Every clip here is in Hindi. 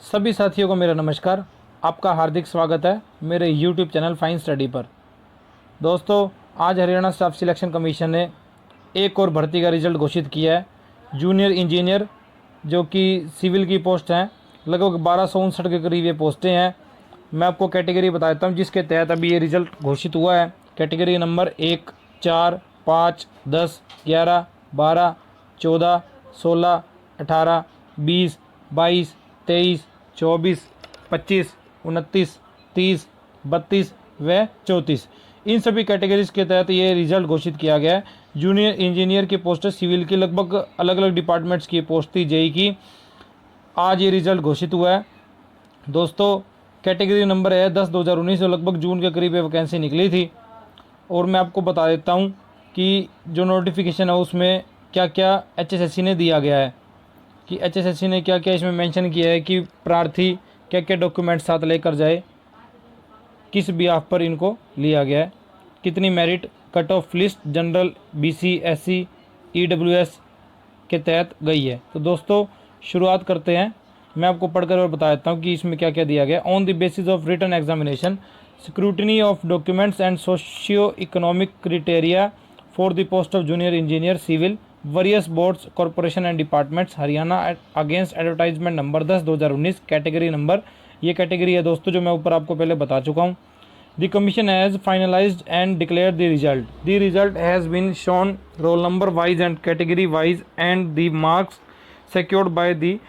सभी साथियों को मेरा नमस्कार। आपका हार्दिक स्वागत है मेरे YouTube चैनल फाइन स्टडी पर। दोस्तों, आज हरियाणा स्टाफ सिलेक्शन कमीशन ने एक और भर्ती का रिजल्ट घोषित किया है। जूनियर इंजीनियर जो कि सिविल की पोस्ट हैं, लगभग 1259 के करीब ये पोस्टें हैं। मैं आपको कैटेगरी बता देता हूँ जिसके तहत अभी ये रिज़ल्ट घोषित हुआ है। कैटेगरी नंबर 1, 4, 5, 10, 11, 12, 14, 16, 18, 20, 22, 23, 24, 25, 29, 30, 32 व 34। इन सभी कैटेगरीज के तहत ये रिजल्ट घोषित किया गया है। जूनियर इंजीनियर की पोस्ट सिविल की, लगभग अलग अलग डिपार्टमेंट्स की पोस्ट थी जेई की। आज ये रिजल्ट घोषित हुआ है। दोस्तों, कैटेगरी नंबर है 10/2019, जो लगभग जून के करीब वैकेंसी निकली थी। और मैं आपको बता देता हूँ कि जो नोटिफिकेशन है उसमें क्या क्या एचएसएससी ने दिया गया है, कि एचएसएससी ने क्या क्या इसमें मेंशन किया है कि प्रार्थी क्या क्या डॉक्यूमेंट साथ लेकर जाए, किस बिहाफ पर इनको लिया गया है, कितनी merit, cut off list general, BC, SC, EWS के तहत गई है। तो दोस्तों, शुरुआत करते हैं। मैं आपको पढ़कर और बता देता हूँ कि इसमें क्या क्या दिया गया। On the basis of written examination, scrutiny of documents and socio economic criteria for the post of junior engineer civil, various boards, corporation and departments, Haryana against advertisement number 10/2019, category number, ये कैटेगरी है दोस्तों जो मैं ऊपर आपको पहले बता चुका हूँ। The commission has finalised and declare the result. The result has been shown roll number wise and category wise and the marks secured by the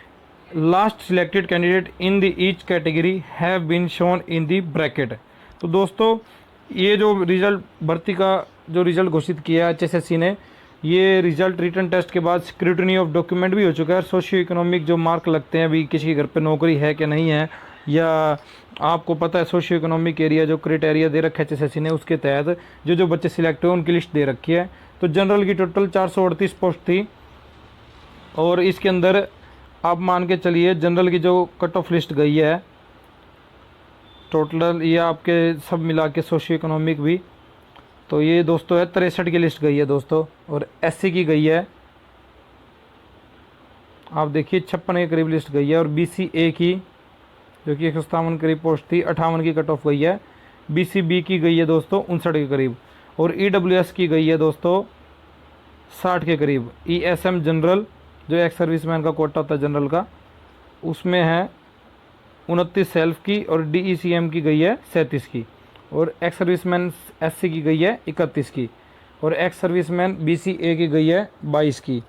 last selected candidate in the each category have been shown in the bracket। तो दोस्तों, ये जो रिज़ल्ट भर्ती का जो रिज़ल्ट घोषित किया एचएसएससी ने, ये रिज़ल्ट रिटन टेस्ट के बाद स्क्रूटनी ऑफ डॉक्यूमेंट भी हो चुका है। सोशियो इकोनॉमिक जो मार्क लगते हैं, अभी किसी के घर पे नौकरी है कि नहीं है, या आपको पता है सोशियो इकोनॉमिक एरिया जो क्राइटेरिया दे रखा है एचएसएससी ने, उसके तहत जो बच्चे सिलेक्ट हुए उनकी लिस्ट दे रखी है। तो जनरल की टोटल 438 पोस्ट थी, और इसके अंदर आप मान के चलिए जनरल की जो कट ऑफ लिस्ट गई है टोटल, ये आपके सब मिला के सोशियो इकोनॉमिक भी, तो ये दोस्तों है 63 की लिस्ट गई है दोस्तों। और एससी की गई है, आप देखिए 56 के करीब लिस्ट गई है। और बीसीए की जो कि 157 करीब पोस्ट थी, 58 की कट ऑफ गई है। बीसीबी की गई है दोस्तों 59 के करीब। और ईडब्ल्यूएस की गई है दोस्तों 60 के करीब। ईएसएम जनरल जो एक्स सर्विसमैन का कोटा होता है जनरल का, उसमें है 29 सेल्फ की। और डीईसीएम की गई है 37 की। और एक्स सर्विसमैन एससी की गई है 31 की। और एक्स सर्विसमैन बीसीए की गई है 22 की।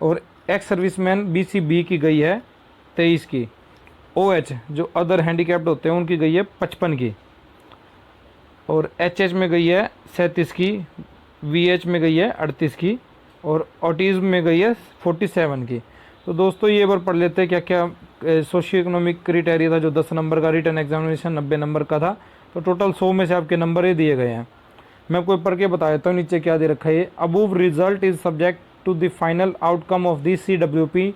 और एक्स सर्विसमैन बीसीबी की गई है 23 की। ओएच जो अदर हैंडीकैप्ड होते हैं उनकी गई है 55 की। और एचएच में गई है 37 की। वीएच में गई है 38 की। और ऑटिज़म में गई है 47 की। तो दोस्तों, ये बार पढ़ लेते हैं क्या क्या सोशियो इकोनॉमिक क्राइटेरिया था। जो 10 नंबर का रिटन एग्जामिनेशन 90 नंबर का था, तो टोटल 100 में से आपके नंबर ही दिए गए हैं। मैं आपको पढ़ के बता देता हूँ नीचे क्या दे रखा है। ये above result is subject to the final outcome of the CWP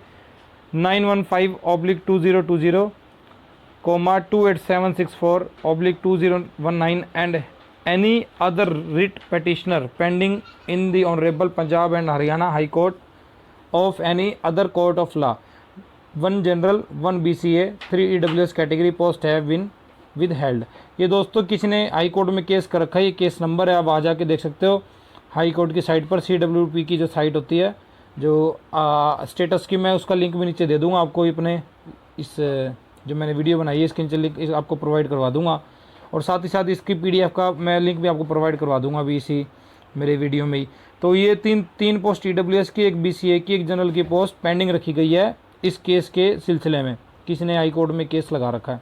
915/2020, 28764/2019 एंड any other writ petitioner pending in the Honorable Punjab and Haryana High Court of any other court of law, 1 general, 1 BCA, 3 EWS category post have been withheld। ये दोस्तों किसी ने हाई कोर्ट में केस कर रखा है, ये केस नंबर है, आप आ जाके देख सकते हो हाई कोर्ट की साइट पर। CWP की जो साइट होती है, जो स्टेटस की, मैं उसका लिंक भी नीचे दे दूँगा आपको। अपने इस जो मैंने वीडियो बनाई है इसके नीचे लिंक आपको प्रोवाइड करवा दूँगा। और साथ ही साथ इसकी पीडीएफ का मैं लिंक भी आपको प्रोवाइड करवा दूंगा अभी इसी मेरे वीडियो में ही। तो ये तीन पोस्ट ईडब्ल्यूएस की, एक बीसीए की, एक जनरल की पोस्ट पेंडिंग रखी गई है इस केस के सिलसिले में। किसी ने हाई कोर्ट में केस लगा रखा है।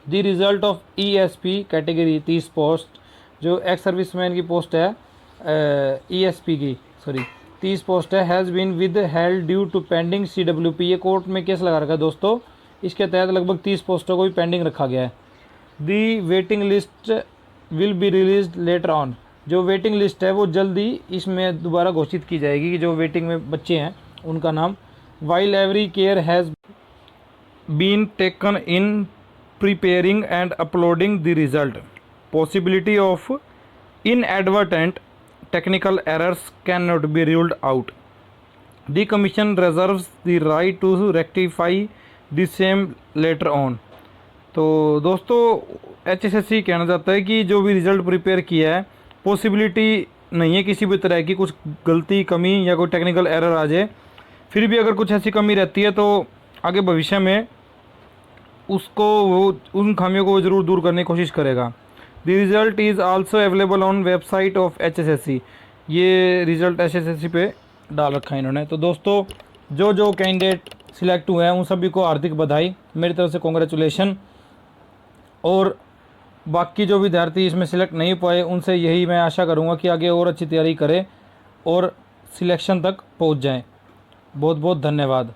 The result of ESP category 30 post, जो एक्स सर्विसमैन की पोस्ट है, ईएसपी की 30 पोस्ट है, has been withheld due to pending CWP। ये कोर्ट में केस लगा रखा है दोस्तों। इसके तहत लगभग 30 पोस्टों को भी पेंडिंग रखा गया है। The waiting list will be release later on. जो वेटिंग लिस्ट है वो जल्दी इसमें दोबारा घोषित की जाएगी कि जो वेटिंग में बच्चे हैं उनका नाम। While every care has been taken in preparing and uploading the result, possibility of inadvertent technical errors can not be ruled out. The commission reserves the right to rectify the same later on. तो दोस्तों HSSC कहना चाहता है कि जो भी रिज़ल्ट प्रिपेयर किया है, पॉसिबिलिटी नहीं है किसी भी तरह की कुछ गलती, कमी या कोई टेक्निकल एरर आ जाए। फिर भी अगर कुछ ऐसी कमी रहती है तो आगे भविष्य में उसको वो उन खामियों को ज़रूर दूर करने की कोशिश करेगा। The result is also available on website of HSSC। ये रिज़ल्ट HSSC पे डाल रखा है इन्होंने। तो दोस्तों जो जो कैंडिडेट सिलेक्ट हुए हैं उन सभी को हार्दिक बधाई, मेरी तरफ से कॉन्ग्रेचुलेशन। और बाकी जो विद्यार्थी इसमें सिलेक्ट नहीं पाए उनसे यही मैं आशा करूँगा कि आगे और अच्छी तैयारी करें और सिलेक्शन तक पहुँच जाएँ। बहुत बहुत धन्यवाद।